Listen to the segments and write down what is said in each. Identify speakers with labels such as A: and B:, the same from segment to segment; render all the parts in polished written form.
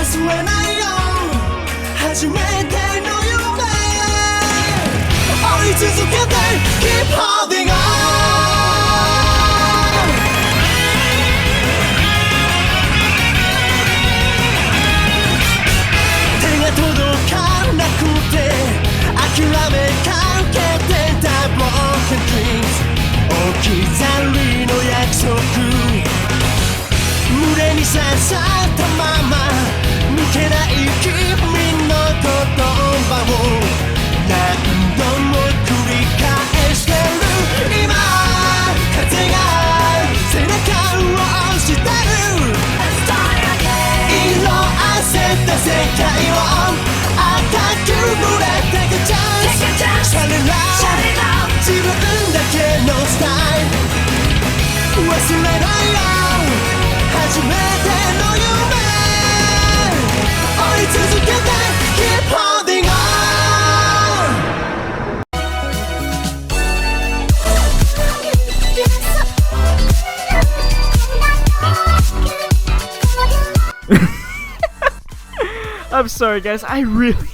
A: 忘れないよ初めての夢追い続けて Keep holding on手が届かなくて諦めかけてた Broken dreams 置き去りの約束胸に刺さったまま抜けない君の言葉を何度も繰り返してる今風が背中を押してる色あせた世界を赤く濡れてくチャンスシャレラ自分だけのスタイル忘れないよ初めての夢追い続けて Keep holding on
B: I'm sorry guys, I really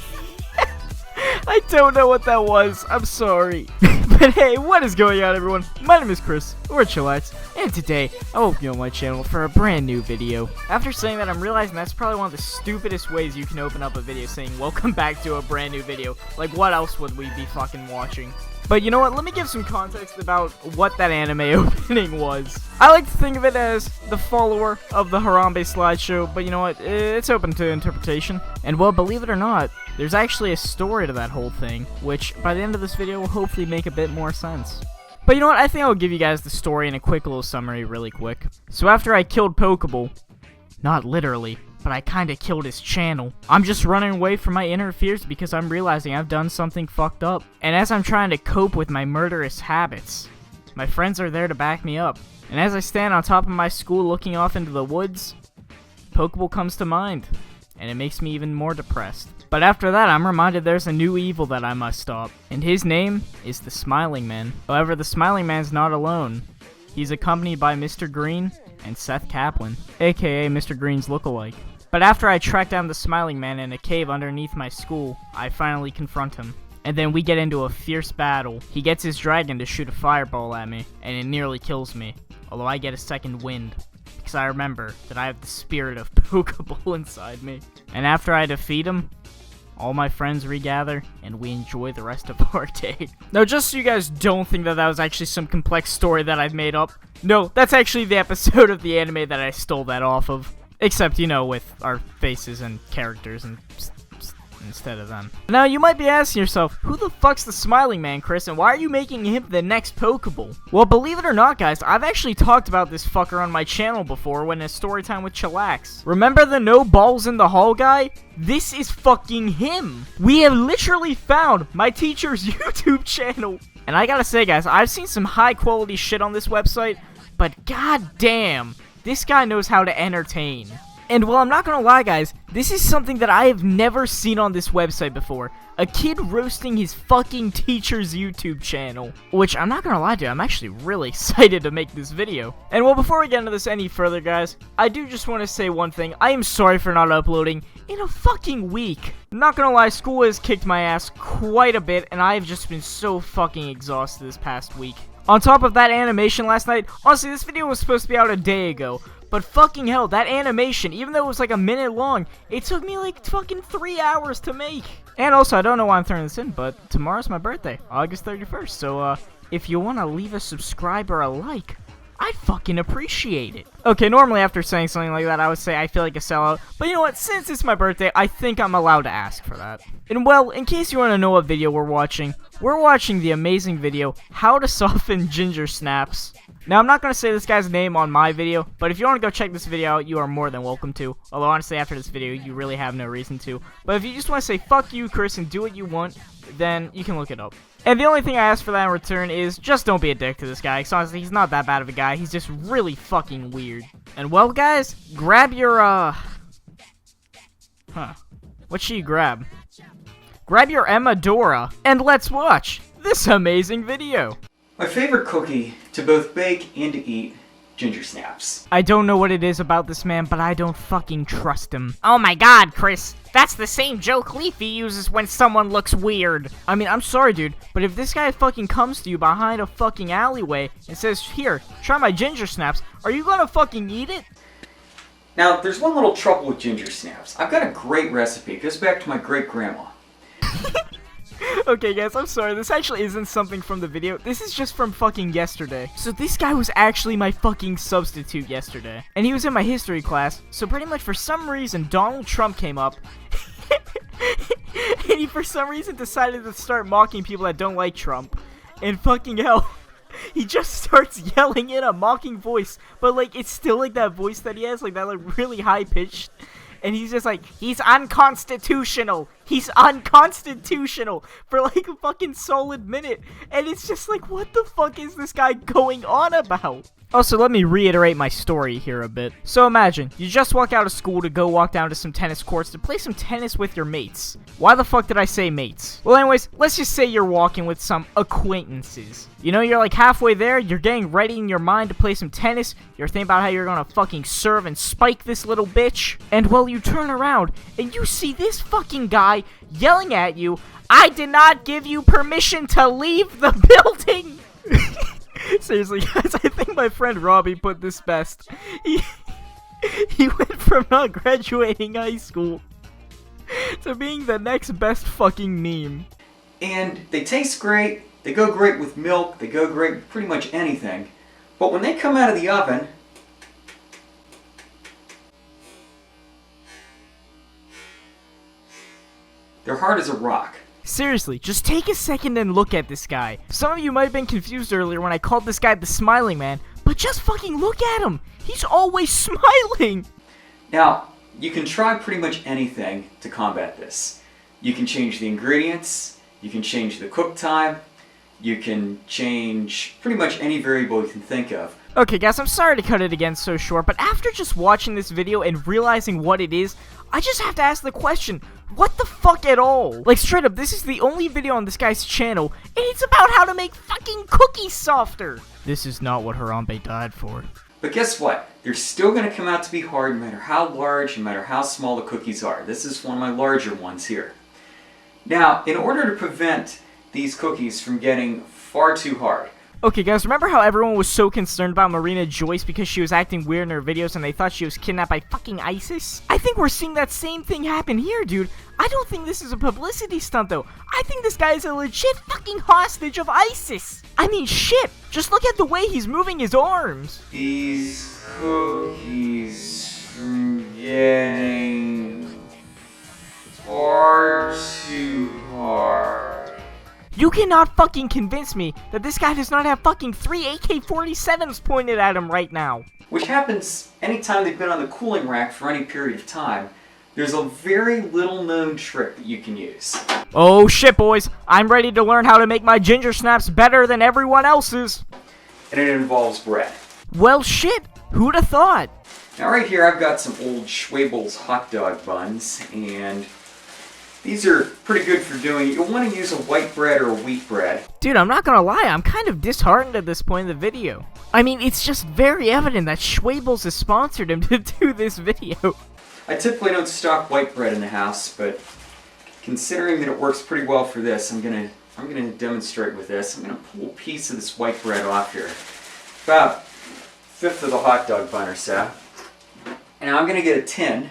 B: I don't know what that was, I'm sorry. But hey, what is going on everyone? My name is Chris, or Chillax, and today I will be on my channel for a brand new video. After saying that, I'm realizing that's probably one of the stupidest ways you can open up a video saying welcome back to a brand new video. Like what else would we be fucking watching? But you know what, let me give some context about what that anime opening was. I like to think of it as the follower of the Harambe slideshow, but you know what, it's open to interpretation. And well, believe it or not, there's actually a story to that whole thing, which by the end of this video will hopefully make a bit more sense. But you know what, I think I'll give you guys the story in a quick little summary really quick. So after I killed Pokeball, not literally, but I kinda killed his channel, I'm just running away from my inner fears because I'm realizing I've done something fucked up. And as I'm trying to cope with my murderous habits, my friends are there to back me up. And as I stand on top of my school looking off into the woods, Pokeball comes to mind, and it makes me even more depressed. But after that, I'm reminded there's a new evil that I must stop, and his name is the Smiling Man. However, the Smiling Man's not alone. He's accompanied by Mr. Green and Seth Kaplan, aka Mr. Green's lookalike. But after I track down the Smiling Man in a cave underneath my school, I finally confront him. And then we get into a fierce battle. He gets his dragon to shoot a fireball at me, and it nearly kills me. Although I get a second wind, because I remember that I have the spirit of Pokeball inside me. And after I defeat him, all my friends regather, and we enjoy the rest of our day. Now, just so you guys don't think that that was actually some complex story that I've made up, no, that's actually the episode of the anime that I stole that off of. Except, you know, with our faces and characters and instead of them. Now, you might be asking yourself, who the fuck's the Smiling Man, Chris, and why are you making him the next Pokeball? Well, believe it or not, guys, I've actually talked about this fucker on my channel before when in Storytime with Chillax. Remember the no balls in the hall guy? This is fucking him. We have literally found my teacher's YouTube channel. And I gotta say, guys, I've seen some high quality shit on this website, but goddamn, this guy knows how to entertain. And well, I'm not gonna lie, guys, this is something that I have never seen on this website before. A kid roasting his fucking teacher's YouTube channel. Which, I'm not gonna lie to you, I'm actually really excited to make this video. And well, before we get into this any further, guys, I do just want to say one thing. I am sorry for not uploading in a fucking week. I'm not gonna lie, school has kicked my ass quite a bit, and I have just been so fucking exhausted this past week. On top of that animation last night, honestly, this video was supposed to be out a day ago. But fucking hell, that animation, even though it was like a minute long, it took me like fucking 3 hours to make. And also, I don't know why I'm throwing this in, but tomorrow's my birthday, August 31st. So, if you want to leave a subscribe or a like, I'd fucking appreciate it. Okay, normally after saying something like that, I would say I feel like a sellout. But you know what? Since it's my birthday, I think I'm allowed to ask for that. And well, in case you want to know what video we're watching the amazing video, How to Soften Ginger Snaps. Now, I'm not going to say this guy's name on my video, but if you want to go check this video out, you are more than welcome to. Although, honestly, after this video, you really have no reason to. But if you just want to say, fuck you, Chris, and do what you want, then you can look it up. And the only thing I ask for that in return is just don't be a dick to this guy, because honestly, he's not that bad of a guy. He's just really fucking weird. And well, guys, grab your, what should you grab? Grab your Emadora, and let's watch this amazing video.
C: My favorite cookie to both bake and to eat ginger snaps.
B: I don't know what it is about this man, but I don't fucking trust him.
D: Oh my god, Chris. That's the same joke Leafy uses when someone looks weird.
B: I mean, I'm sorry, dude, but if this guy fucking comes to you behind a fucking alleyway and says, here, try my ginger snaps, are you gonna fucking eat it?
C: Now, there's one little trouble with ginger snaps. I've got a great recipe. It goes back to my great-grandma.
B: Okay, guys, I'm sorry. This actually isn't something from the video. This is just from fucking yesterday. So this guy was actually my fucking substitute yesterday. And he was in my history class. So pretty much for some reason, Donald Trump came up. And he for some reason decided to start mocking people that don't like Trump. And fucking hell, he just starts yelling in a mocking voice. But like, it's still like that voice that he has, like that like really high pitched. And he's just like, he's unconstitutional. He's unconstitutional for like a fucking solid minute. And it's just like, what the fuck is this guy going on about? Also, let me reiterate my story here a bit. So imagine, you just walk out of school to go walk down to some tennis courts to play some tennis with your mates. Why the fuck did I say mates? Well anyways, let's just say you're walking with some acquaintances. You know, you're like halfway there, you're getting ready in your mind to play some tennis, you're thinking about how you're gonna fucking serve and spike this little bitch, and well, you turn around, and you see this fucking guy yelling at you, I did not give you permission to leave the building! Seriously, guys, I think my friend Robbie put this best. He went from not graduating high school to being the next best fucking meme.
C: And they taste great, they go great with milk, they go great with pretty much anything. But when they come out of the oven, they're hard as a rock.
B: Seriously, just take a second and look at this guy. Some of you might have been confused earlier when I called this guy the smiling man, but just fucking look at him. He's always smiling.
C: Now, you can try pretty much anything to combat this. You can change the ingredients, you can change the cook time, you can change pretty much any variable you can think of.
B: Okay guys, I'm sorry to cut it again so short, but after just watching this video and realizing what it is, I just have to ask the question, what the fuck at all? Like straight up, this is the only video on this guy's channel, and it's about how to make fucking cookies softer. This is not what Harambe died for.
C: But guess what? They're still going to come out to be hard no matter how large, no matter how small the cookies are. This is one of my larger ones here. Now, in order to prevent these cookies from getting far too hard,
B: okay guys, remember how everyone was so concerned about Marina Joyce because she was acting weird in her videos and they thought she was kidnapped by fucking ISIS? I think we're seeing that same thing happen here, dude. I don't think this is a publicity stunt though. I think this guy is a legit fucking hostage of ISIS. I mean shit, just look at the way he's moving his arms.
C: these cookies are getting far too hard.
B: You cannot fucking convince me that this guy does not have fucking 3 AK-47s pointed at him right now.
C: Which happens anytime they've been on the cooling rack for any period of time. There's a very little known trick that you can use.
B: Oh shit boys, I'm ready to learn how to make my ginger snaps better than everyone else's.
C: And it involves bread.
B: Well shit, who'd have thought?
C: Now right here I've got some old Schwabel's hot dog buns, and these are pretty good for doing. You'll want to use a white bread or a wheat bread.
B: Dude, I'm not gonna lie, I'm kind of disheartened at this point in the video. I mean, it's just very evident that Schwabel's has sponsored him to do this video.
C: I typically don't stock white bread in the house, but considering that it works pretty well for this, I'm gonna demonstrate with this. I'm gonna pull a piece of this white bread off here, about a fifth of the hot dog bun or so. And now I'm gonna get a tin,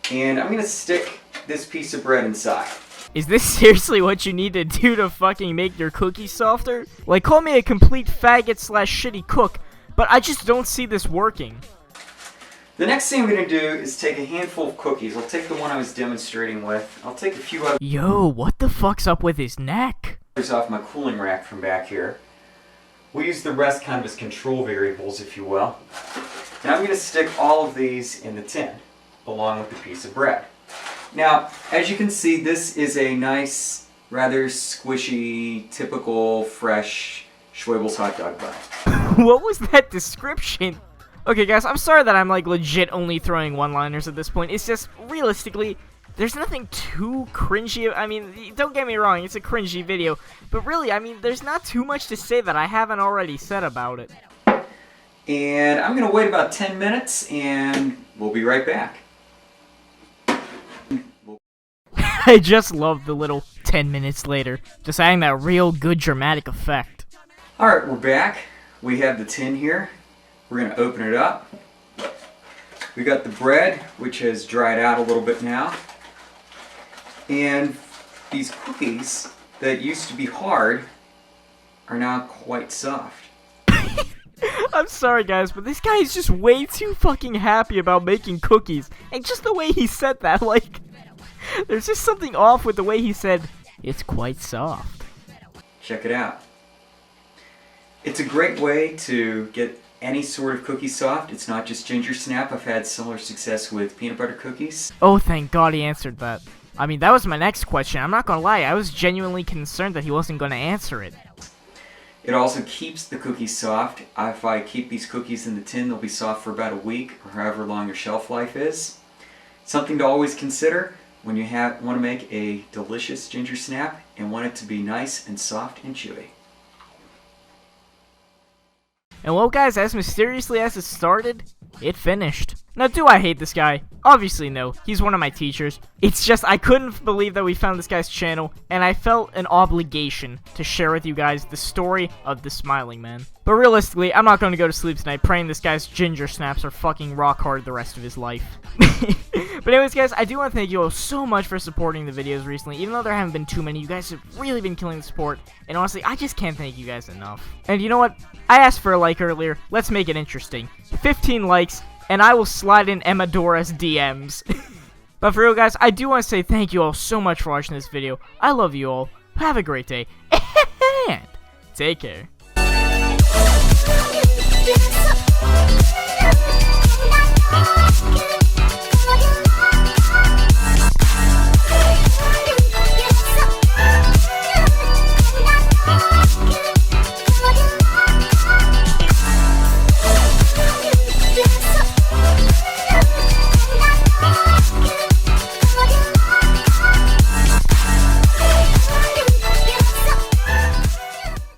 C: and I'm gonna stick this piece of bread inside.
B: Is this seriously what you need to do to fucking make your cookies softer? Like, call me a complete faggot slash shitty cook, but I just don't see this working.
C: The next thing I'm going to do is take a handful of cookies. I'll take the one I was demonstrating with. I'll take a few others
B: Yo, what the fuck's up with his neck?
C: off my cooling rack from back here. We'll use the rest kind of as control variables, if you will. Now I'm going to stick all of these in the tin, along with the piece of bread. Now, as you can see, this is a nice, rather squishy, typical, fresh Schwabel's hot dog bun.
B: What was that description? Okay guys, I'm sorry that I'm like legit only throwing one-liners at this point. It's just, realistically, there's nothing too cringy. I mean, don't get me wrong, it's a cringy video. But really, I mean, there's not too much to say that I haven't already said about it.
C: And I'm going to wait about 10 minutes and we'll be right back.
B: I just love the little 10 minutes later, just adding that real good dramatic effect.
C: Alright, we're back. We have the tin here. We're going to open it up. We got the bread, which has dried out a little bit now. And these cookies that used to be hard are now quite soft.
B: I'm sorry guys, but this guy is just way too fucking happy about making cookies. And just the way he said that, like, there's just something off with the way he said, it's quite soft.
C: Check it out. It's a great way to get any sort of cookie soft. It's not just ginger snap. I've had similar success with peanut butter cookies.
B: Oh, thank God he answered that. I mean, that was my next question. I'm not gonna lie, I was genuinely concerned that he wasn't gonna answer it.
C: It also keeps the cookies soft. If I keep these cookies in the tin, they'll be soft for about a week or however long your shelf life is. Something to always consider when you want to make a delicious ginger snap and want it to be nice and soft and chewy.
B: And well guys, as mysteriously as it started, it finished. Now do I hate this guy? Obviously no, he's one of my teachers. It's just I couldn't believe that we found this guy's channel, and I felt an obligation to share with you guys the story of the Smiling Man. But realistically, I'm not going to go to sleep tonight praying this guy's ginger snaps are fucking rock hard the rest of his life. But anyways guys, I do want to thank you all so much for supporting the videos recently. Even though there haven't been too many, you guys have really been killing the support. And honestly, I just can't thank you guys enough. And you know what? I asked for a like earlier. Let's make it interesting. 15 likes, and I will slide in Emma Dora's DMs. But for real guys, I do want to say thank you all so much for watching this video. I love you all. Have a great day. And take care.